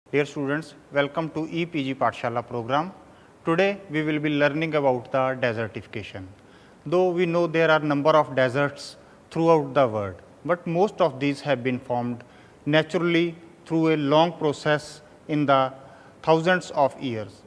Dear students, welcome to EPG Pathshala program. Today we will be learning about the desertification. Though we know there are number of deserts throughout the world, but most of these have been formed naturally through a long process in the thousands of years.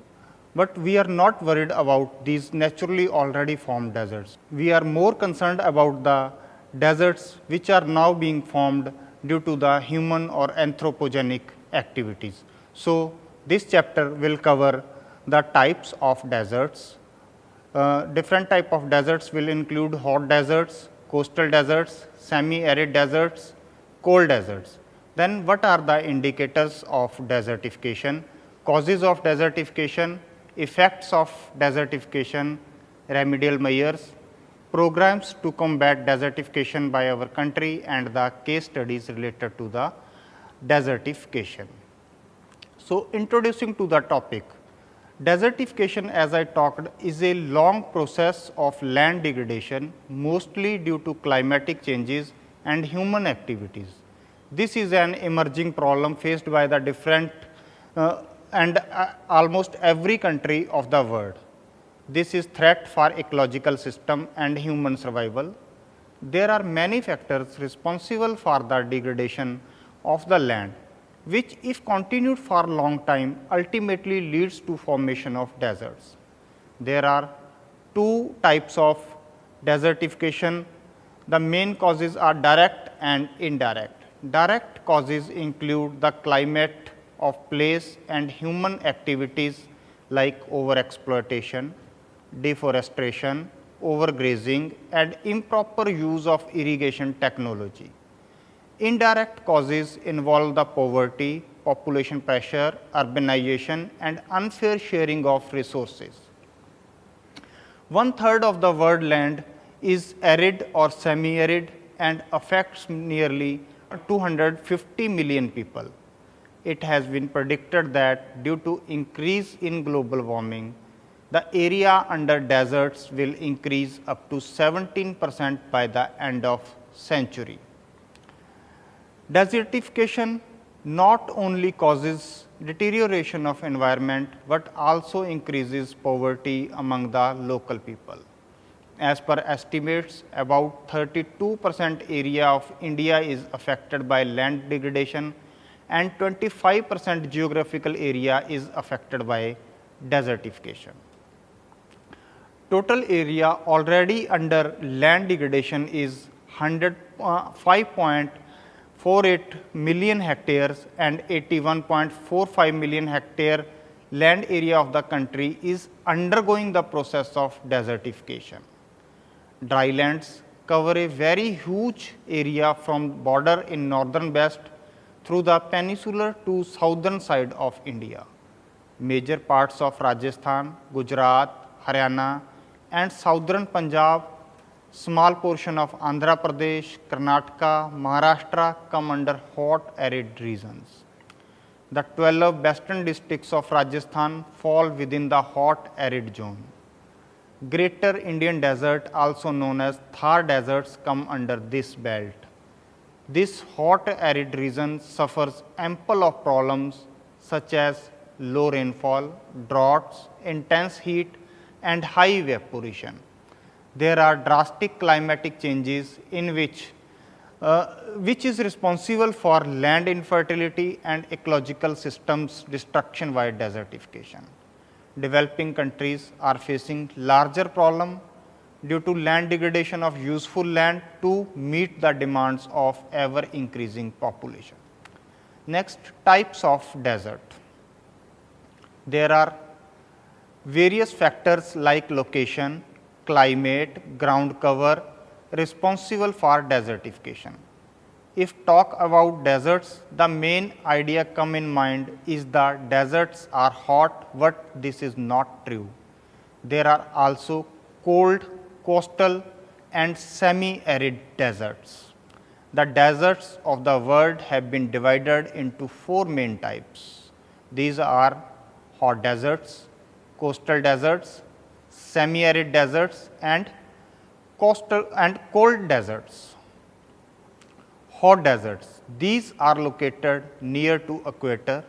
But we are not worried about these naturally already formed deserts. We are more concerned about the deserts which are now being formed due to the human or anthropogenic activities. So, this chapter will cover the types of deserts. Different type of deserts will include hot deserts, coastal deserts, semi-arid deserts, cold deserts. Then what are the indicators of desertification, causes of desertification, effects of desertification, remedial measures, programs to combat desertification by our country, and the case studies related to the desertification. So, introducing to the topic, desertification, as I talked, is a long process of land degradation, mostly due to climatic changes and human activities. This is an emerging problem faced by the different almost every country of the world. This is threat for ecological system and human survival. There are many factors responsible for the degradation of the land, which if continued for a long time ultimately leads to formation of deserts. There are two types of desertification. The main causes are direct and indirect. Direct causes include the climate of place and human activities like overexploitation, deforestation, overgrazing, and improper use of irrigation technology. Indirect causes involve the poverty, population pressure, urbanization, and unfair sharing of resources. One third of the world land is arid or semi-arid and affects nearly 250 million people. It has been predicted that due to increase in global warming, the area under deserts will increase up to 17% by the end of century. Desertification not only causes deterioration of environment, but also increases poverty among the local people. As per estimates, about 32% area of India is affected by land degradation and 25% geographical area is affected by desertification. Total area already under land degradation is 5.48 million hectares, and 81.45 million hectare land area of the country is undergoing the process of desertification. Drylands cover a very huge area from border in northern west through the peninsular to southern side of India. Major parts of Rajasthan, Gujarat, Haryana, and southern Punjab, small portion of Andhra Pradesh, Karnataka, Maharashtra come under hot arid regions. The 12 western districts of Rajasthan fall within the hot arid zone. Greater Indian Desert, also known as Thar deserts, come under this belt. This hot arid region suffers ample of problems such as low rainfall, droughts, intense heat, and high evaporation. There are drastic climatic changes in which is responsible for land infertility and ecological systems destruction by desertification. Developing countries are facing larger problem due to land degradation of useful land to meet the demands of ever increasing population. Next, types of desert. There are various factors like location, climate, ground cover responsible for desertification. If talk about deserts, the main idea come in mind is the deserts are hot, but this is not true. There are also cold, coastal, and semi-arid deserts. The deserts of the world have been divided into four main types. These are hot deserts, coastal deserts, semi-arid deserts, and coastal and cold deserts. Hot deserts, these are located near to equator.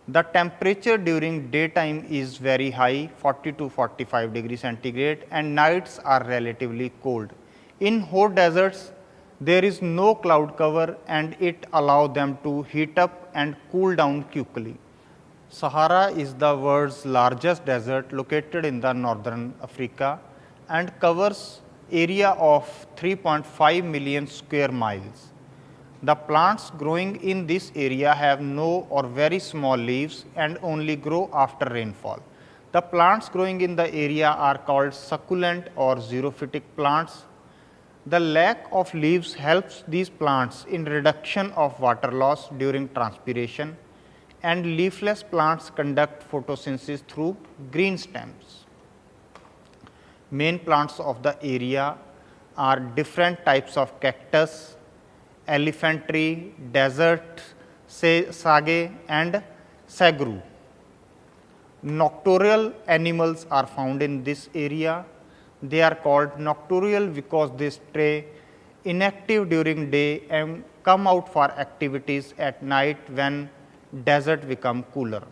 The temperature during daytime is very high, 40 to 45 degrees centigrade, and nights are relatively cold. In hot deserts, there is no cloud cover and it allows them to heat up and cool down quickly. Sahara is the world's largest desert located in the northern Africa and covers area of 3.5 million square miles. The plants growing in this area have no or very small leaves and only grow after rainfall. The plants growing in the area are called succulent or xerophytic plants. The lack of leaves helps these plants in reduction of water loss during transpiration, and leafless plants conduct photosynthesis through green stems. Main plants of the area are different types of cactus, elephant tree, desert sage and sagru. Nocturnal animals are found in this area. They are called nocturnal because they stay inactive during day and come out for activities at night when desert become cooler.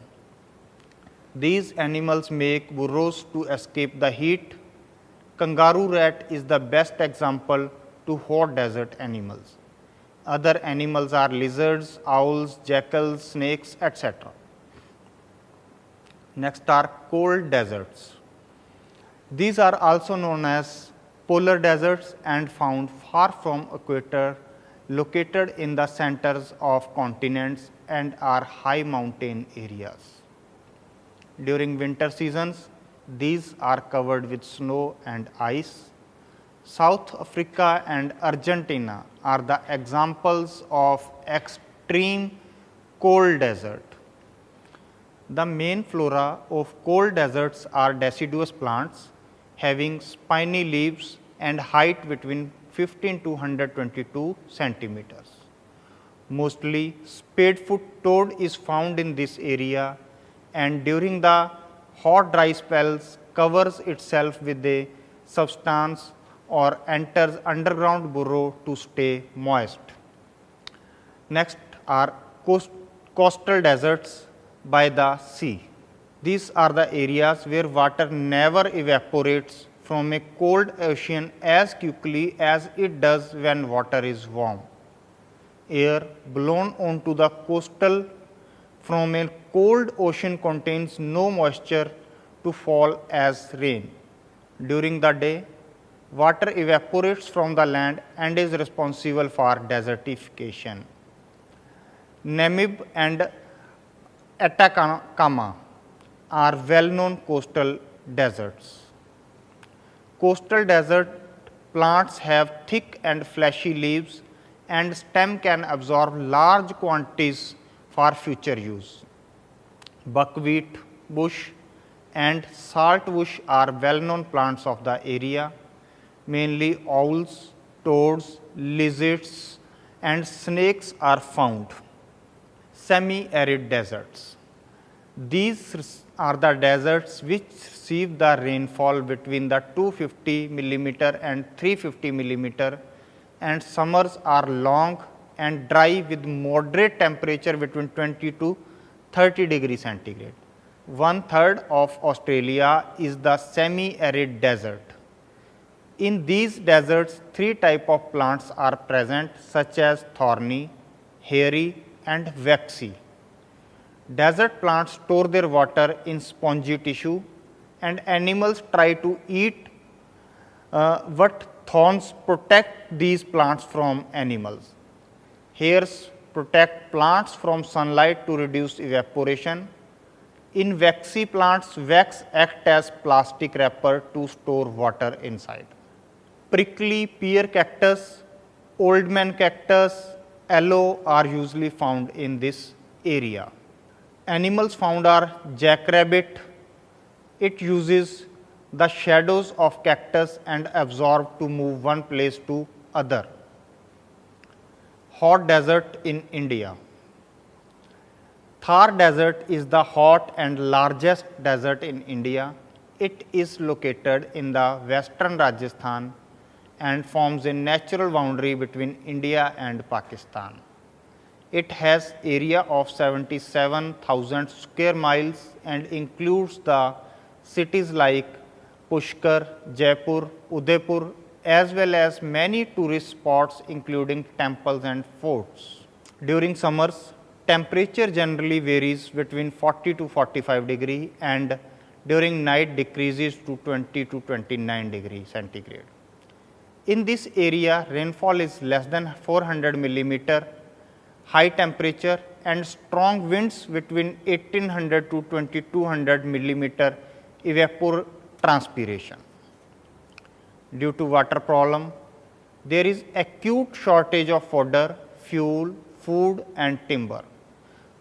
These animals make burrows to escape the heat. Kangaroo rat is the best example to hot desert animals. Other animals are lizards, owls, jackals, snakes, etc. Next are cold deserts. These are also known as polar deserts and found far from equator, located in the centers of continents and are high mountain areas. During winter seasons, these are covered with snow and ice. South Africa and Argentina are the examples of extreme cold desert. The main flora of cold deserts are deciduous plants having spiny leaves and height between 15 to 122 centimeters. Mostly spadefoot toad is found in this area and during the hot dry spells covers itself with a substance or enters underground burrow to stay moist. Next are coastal deserts by the sea. These are the areas where water never evaporates from a cold ocean as quickly as it does when water is warm. Air blown onto the coastal from a cold ocean contains no moisture to fall as rain. During the day, water evaporates from the land and is responsible for desertification. Namib and Atacama are well-known coastal deserts. Coastal desert plants have thick and fleshy leaves and stem can absorb large quantities for future use. Buckwheat bush and saltbush are well-known plants of the area. Mainly owls, toads, lizards and snakes are found. Semi-arid deserts. These are the deserts which receive the rainfall between the 250 millimeter and 350 millimeter and summers are long and dry with moderate temperature between 20 to 30 degrees centigrade. 1/3 of Australia is the semi-arid desert. In these deserts, 3 types of plants are present such as thorny, hairy and waxy. Desert plants store their water in spongy tissue and animals try to eat but thorns protect these plants from animals. Hairs protect plants from sunlight to reduce evaporation. In waxy plants, wax acts as plastic wrapper to store water inside. Prickly pear cactus, old man cactus, aloe are usually found in this area. Animals found are jackrabbit. It uses the shadows of cactus and absorb to move one place to other. Hot desert in India. Thar desert is the hot and largest desert in India. It is located in the western Rajasthan and forms a natural boundary between India and Pakistan. It has area of 77,000 square miles and includes the cities like Pushkar, Jaipur, Udaipur, as well as many tourist spots including temples and forts. During summers, temperature generally varies between 40 to 45 degree and during night decreases to 20 to 29 degree centigrade. In this area, rainfall is less than 400 millimeter, high temperature and strong winds between 1800 to 2200 millimeter evapotranspiration. Due to water problem, there is acute shortage of fodder, fuel, food and timber.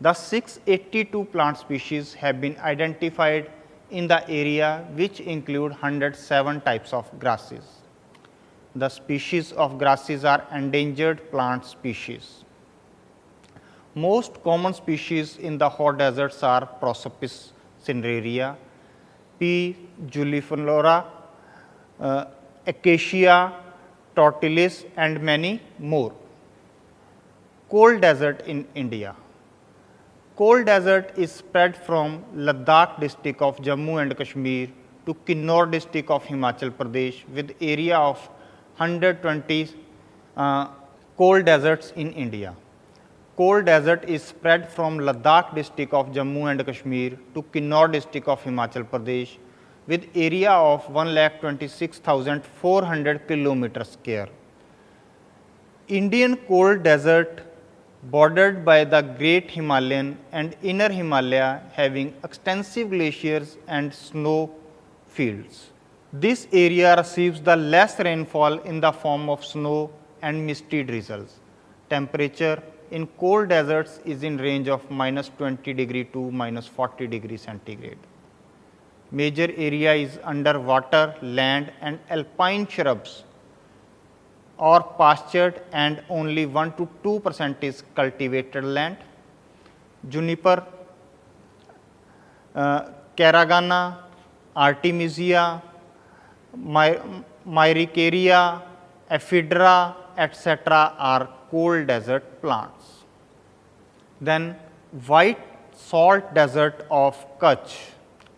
The 682 plant species have been identified in the area, which include 107 types of grasses. The species of grasses are endangered plant species. Most common species in the hot deserts are Prosopis cinerea, P. juliflora, Acacia tortilis and many more. Cold desert in India. Cold desert is spread from Ladakh district of Jammu and Kashmir to Kinnaur district of Himachal Pradesh with area of 120 cold deserts in India. Cold desert is spread from Ladakh district of Jammu and Kashmir to Kinnaur district of Himachal Pradesh with area of 1,26,400 kilometers square. Indian cold desert bordered by the Great Himalayan and Inner Himalaya having extensive glaciers and snow fields. This area receives the less rainfall in the form of snow and misty drizzles. Temperature in cold deserts is in range of -20 degree to -40 degree centigrade. Major area is underwater land and alpine shrubs or pastured and only 1 to 2% is cultivated land. Juniper, Caragana, Artemisia, Myricaria, Ephedra, etc. are cold desert plants. Then white salt desert of Kutch,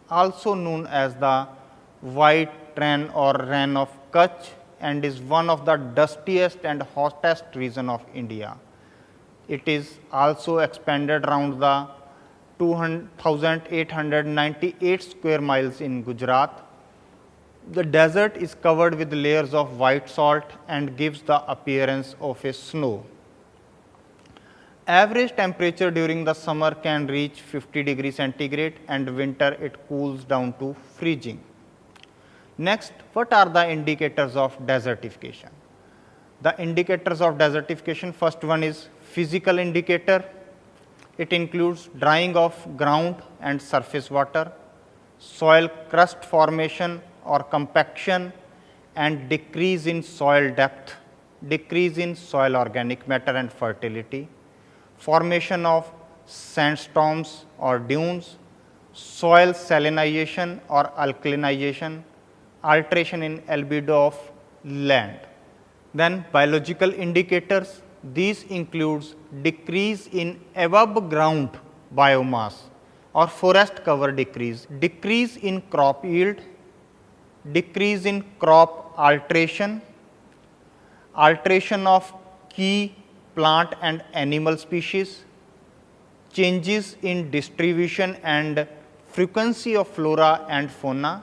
also known as the white ran or ran of Kutch, and is one of the dustiest and hottest region of India. It is also expanded around the 2,898 square miles in Gujarat. The desert is covered with layers of white salt and gives the appearance of a snow. Average temperature during the summer can reach 50 degree centigrade and winter it cools down to freezing. Next, what are the indicators of desertification? The indicators of desertification, first one is physical indicator. It includes drying of ground and surface water, soil crust formation or compaction, and decrease in soil depth, decrease in soil organic matter and fertility, formation of sandstorms or dunes, soil salinization or alkalinization, alteration in albedo of land. Then biological indicators, these includes decrease in above ground biomass or forest cover decrease, decrease in crop yield, decrease in crop alteration, alteration of key plant and animal species, changes in distribution and frequency of flora and fauna,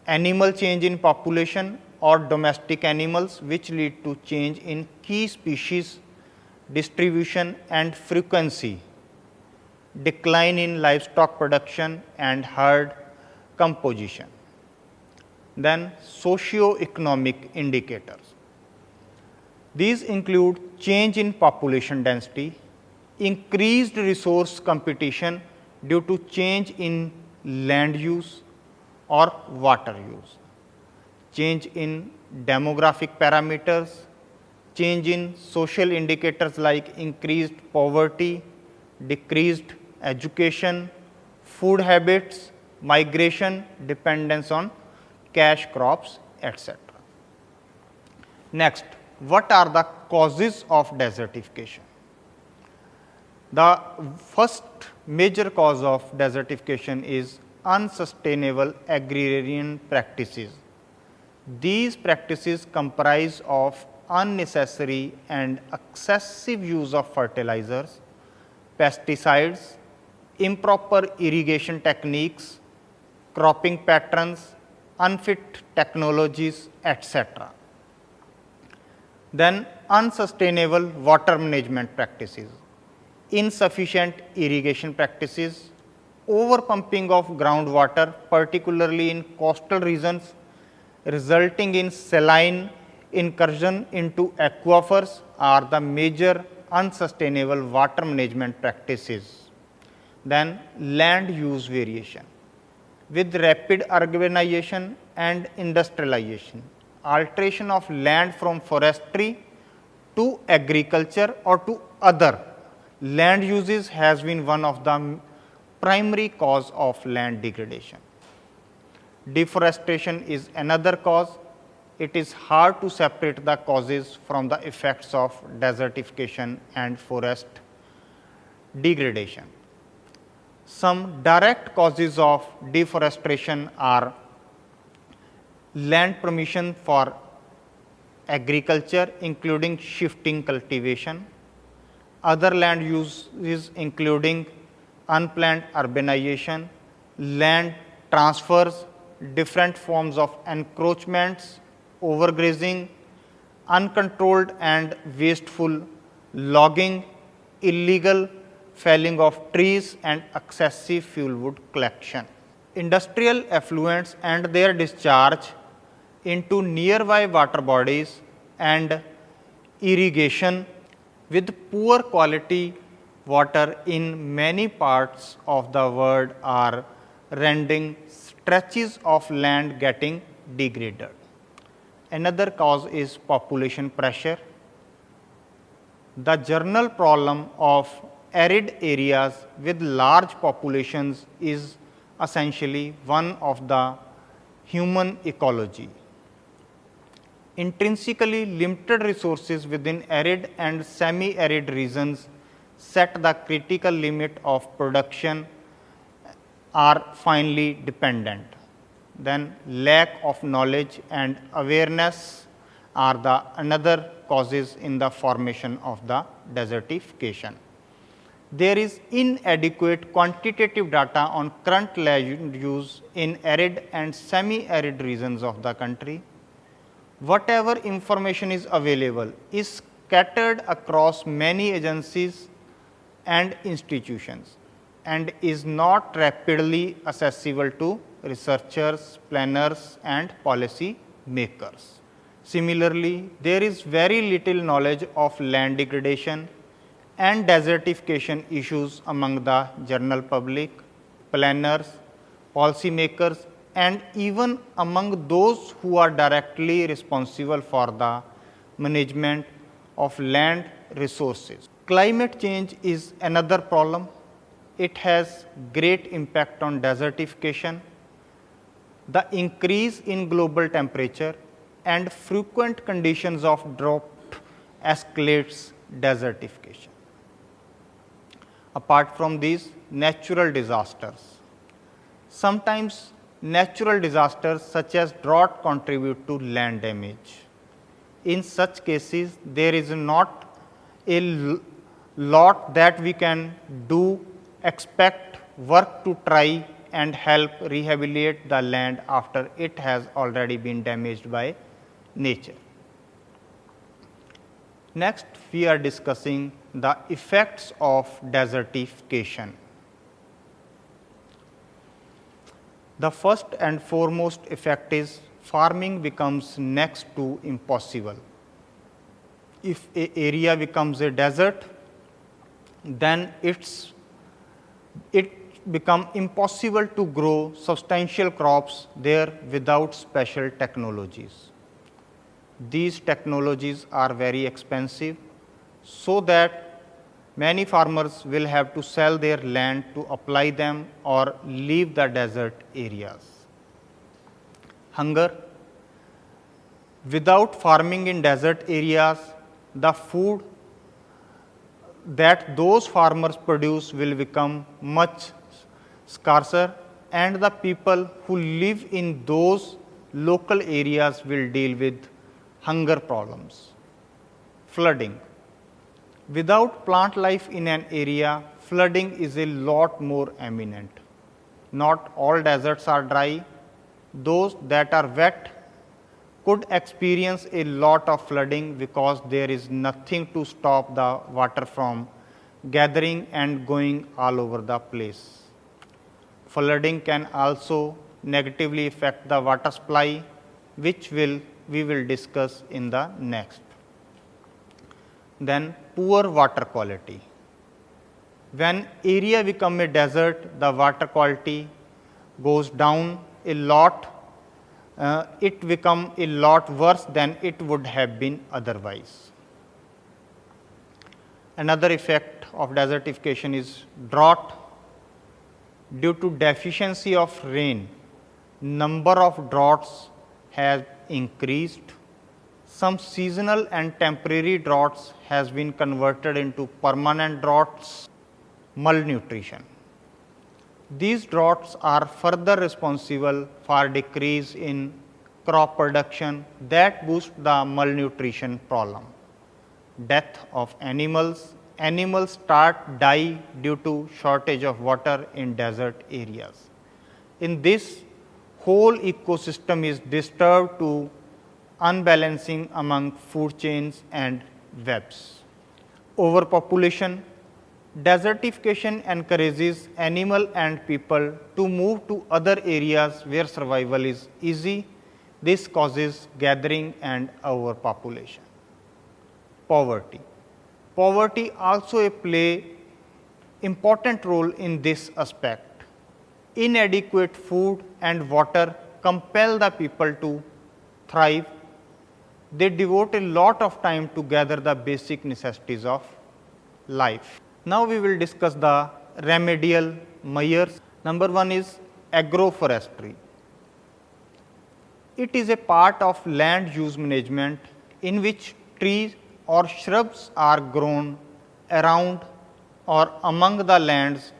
animal change in population or domestic animals which lead to change in key species distribution and frequency, decline in livestock production and herd composition. Then socio-economic indicators. These include change in population density, increased resource competition due to change in land use or water use, change in demographic parameters, change in social indicators like increased poverty, decreased education, food habits, migration, dependence on cash crops, etc. Next, what are the causes of desertification? The first major cause of desertification is unsustainable agrarian practices. These practices comprise of unnecessary and excessive use of fertilizers, pesticides, improper irrigation techniques, cropping patterns, unfit technologies, etc. Then unsustainable water management practices, insufficient irrigation practices, overpumping of groundwater, particularly in coastal regions, resulting in saline incursion into aquifers are the major unsustainable water management practices. Then land use variation. With rapid urbanization and industrialization, alteration of land from forestry to agriculture or to other land uses has been one of the primary cause of land degradation. Deforestation is another cause. It is hard to separate the causes from the effects of desertification and forest degradation. Some direct causes of deforestation are land permission for agriculture, including shifting cultivation, other land uses including unplanned urbanization, land transfers, different forms of encroachments, overgrazing, uncontrolled and wasteful logging, illegal felling of trees and excessive fuel wood collection. Industrial effluents and their discharge into nearby water bodies and irrigation with poor quality water in many parts of the world are rendering stretches of land getting degraded. Another cause is population pressure. The general problem of arid areas with large populations is essentially one of the human ecology. Intrinsically limited resources within arid and semi-arid regions set the critical limit of production are finally dependent. Then lack of knowledge and awareness are the another causes in the formation of the desertification. There is inadequate quantitative data on current land use in arid and semi-arid regions of the country. Whatever information is available is scattered across many agencies and institutions and is not rapidly accessible to researchers, planners and policy makers. Similarly, there is very little knowledge of land degradation and desertification issues among the general public, planners, policy makers and even among those who are directly responsible for the management of land resources. Climate change is another problem. It has great impact on desertification. The increase in global temperature and frequent conditions of drought escalates desertification. Apart from these, natural disasters. Sometimes natural disasters such as drought contribute to land damage. In such cases, there is not a lot that we can do except work to try and help rehabilitate the land after it has already been damaged by nature. Next, we are discussing the effects of desertification. The first and foremost effect is farming becomes next to impossible. If an area becomes a desert, then it becomes impossible to grow substantial crops there without special technologies. These technologies are very expensive, so that many farmers will have to sell their land to apply them or leave the desert areas. Hunger. Without farming in desert areas, the food that those farmers produce will become much scarcer, and the people who live in those local areas will deal with hunger problems. Flooding. Without plant life in an area, flooding is a lot more imminent. Not all deserts are dry. Those that are wet could experience a lot of flooding because there is nothing to stop the water from gathering and going all over the place. Flooding can also negatively affect the water supply, which we will discuss in the next. Then poor water quality. When area become a desert, the water quality goes down a lot. It become a lot worse than it would have been otherwise. Another effect of desertification is drought. Due to deficiency of rain, number of droughts has increased. Some seasonal and temporary droughts has been converted into permanent droughts. Malnutrition. These droughts are further responsible for decrease in crop production that boosts the malnutrition problem. Death of animals. Animals die due to shortage of water in desert areas. In this, whole ecosystem is disturbed to unbalancing among food chains and webs. Overpopulation. Desertification encourages animal and people to move to other areas where survival is easy. This causes gathering and overpopulation. Poverty. Poverty also play important role in this aspect. Inadequate food and water compel the people to thrive. They devote a lot of time to gather the basic necessities of life. Now we will discuss the remedial measures. Number one is agroforestry. It is a part of land use management in which trees or shrubs are grown around or among the lands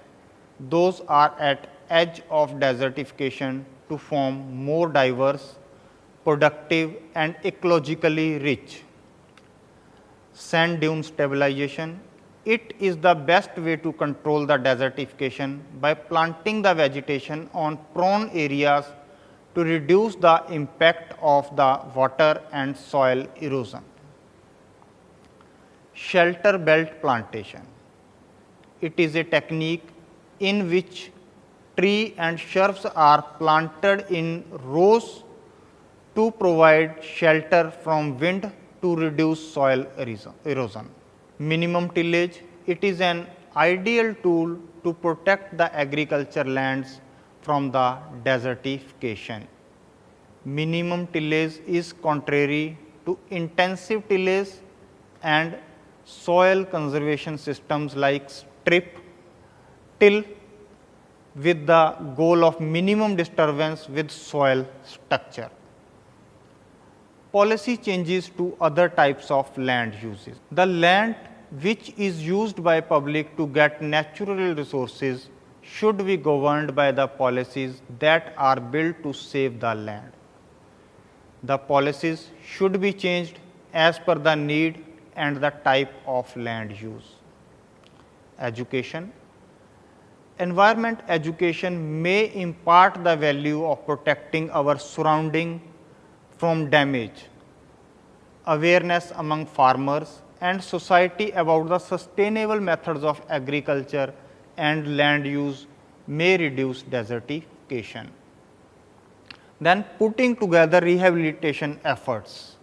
those are at edge of desertification to form more diverse, productive and ecologically rich. Sand dune stabilization. It is the best way to control the desertification by planting the vegetation on prone areas to reduce the impact of the water and soil erosion. Shelter belt plantation. It is a technique in which tree and shrubs are planted in rows to provide shelter from wind to reduce soil erosion. Minimum tillage. It is an ideal tool to protect the agriculture lands from the desertification. Minimum tillage is contrary to intensive tillage and soil conservation systems like strip till with the goal of minimum disturbance with soil structure. Policy changes to other types of land uses. The land which is used by public to get natural resources should be governed by the policies that are built to save the land. The policies should be changed as per the need and the type of land use. Education. Environment education may impart the value of protecting our surrounding from damage. Awareness among farmers and society about the sustainable methods of agriculture and land use may reduce desertification. Then putting together rehabilitation efforts.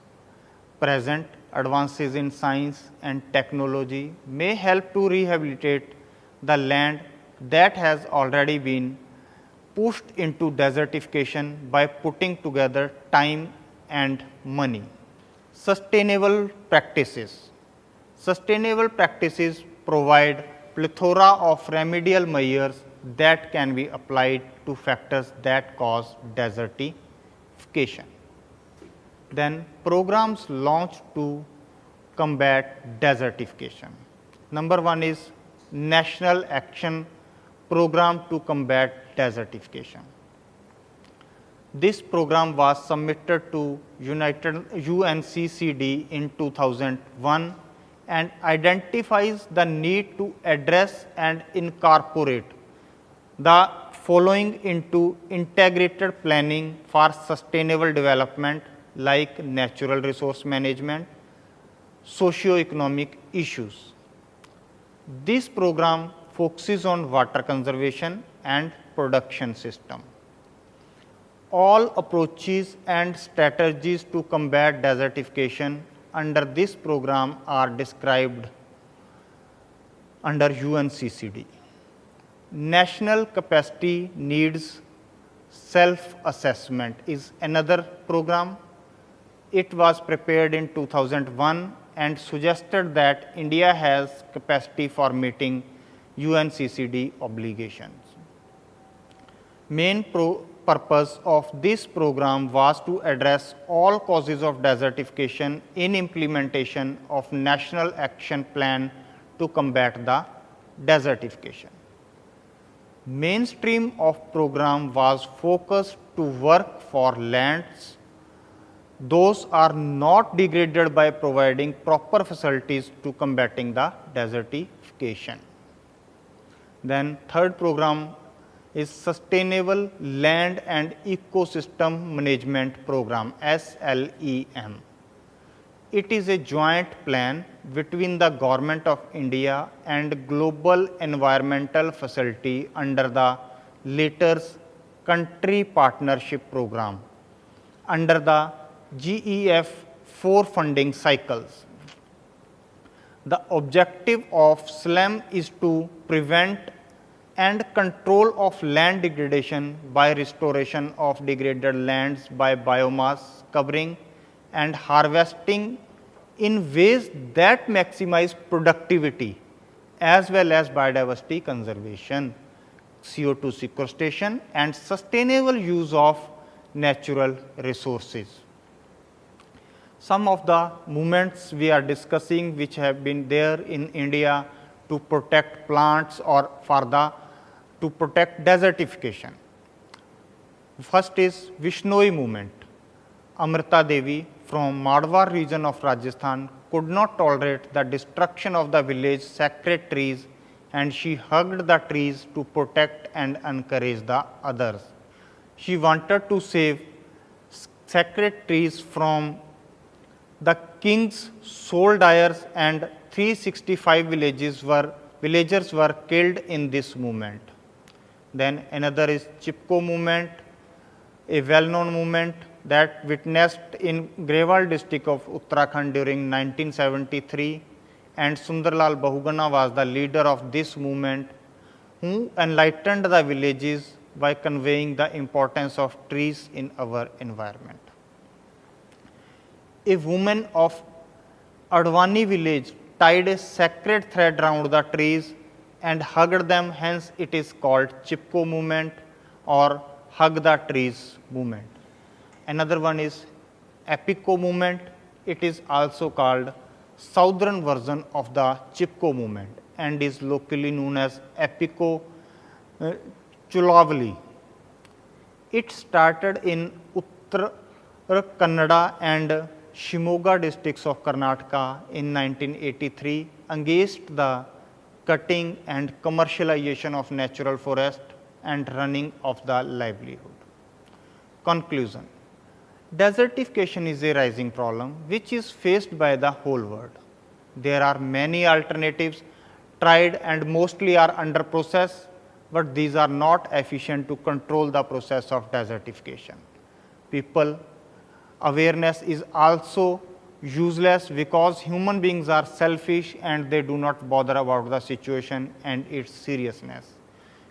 Present advances in science and technology may help to rehabilitate the land that has already been pushed into desertification by putting together time and money. Sustainable practices. Sustainable practices provide plethora of remedial measures that can be applied to factors that cause desertification. Then programs launched to combat desertification. Number one is National Action Program to Combat Desertification. This program was submitted to UNCCD in 2001 and identifies the need to address and incorporate the following into integrated planning for sustainable development like natural resource management, socio-economic issues. This program focuses on water conservation and production system. All approaches and strategies to combat desertification under this program are described under UNCCD. National capacity needs self-assessment is another program. It was prepared in 2001 and suggested that India has capacity for meeting UNCCD obligations. Main purpose of this program was to address all causes of desertification in implementation of National Action Plan to combat the desertification. Mainstream of program was focused to work for lands. Those are not degraded by providing proper facilities to combating the desertification. Then third program is Sustainable Land and Ecosystem Management Program, SLEM. It is a joint plan between the Government of India and Global Environmental Facility under the latter's Country Partnership Program under the GEF 4 funding cycles. The objective of SLEM is to prevent and control of land degradation by restoration of degraded lands by biomass covering and harvesting in ways that maximize productivity as well as biodiversity conservation, CO2 sequestration and sustainable use of natural resources. Some of the movements we are discussing which have been there in India to protect plants or to protect desertification. First is Vishnoi movement. Amrita Devi from Madhwar region of Rajasthan could not tolerate the destruction of the village sacred trees and she hugged the trees to protect and encourage the others. She wanted to save sacred trees from the king's soldiers and 365 villagers were killed in this movement. Then another is Chipko movement, a well-known movement that witnessed in Grewal district of Uttarakhand during 1973 and Sundarlal Bahuguna was the leader of this movement who enlightened the villages by conveying the importance of trees in our environment. A woman of Advani village tied a sacred thread around the trees and hugged them, hence it is called Chipko movement or Hug the Trees movement. Another one is Epico movement. It is also called southern version of the Chipko movement and is locally known as Epico Chulavali. It started in Uttar Kannada and Shimoga districts of Karnataka in 1983 against the cutting and commercialization of natural forest and running of the livelihood. Conclusion. Desertification is a rising problem which is faced by the whole world. There are many alternatives tried and mostly are under process, but these are not efficient to control the process of desertification. People awareness is also useless because human beings are selfish and they do not bother about the situation and its seriousness.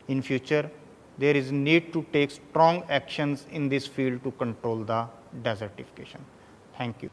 In future, there is need to take strong actions in this field to control the desertification. Thank you.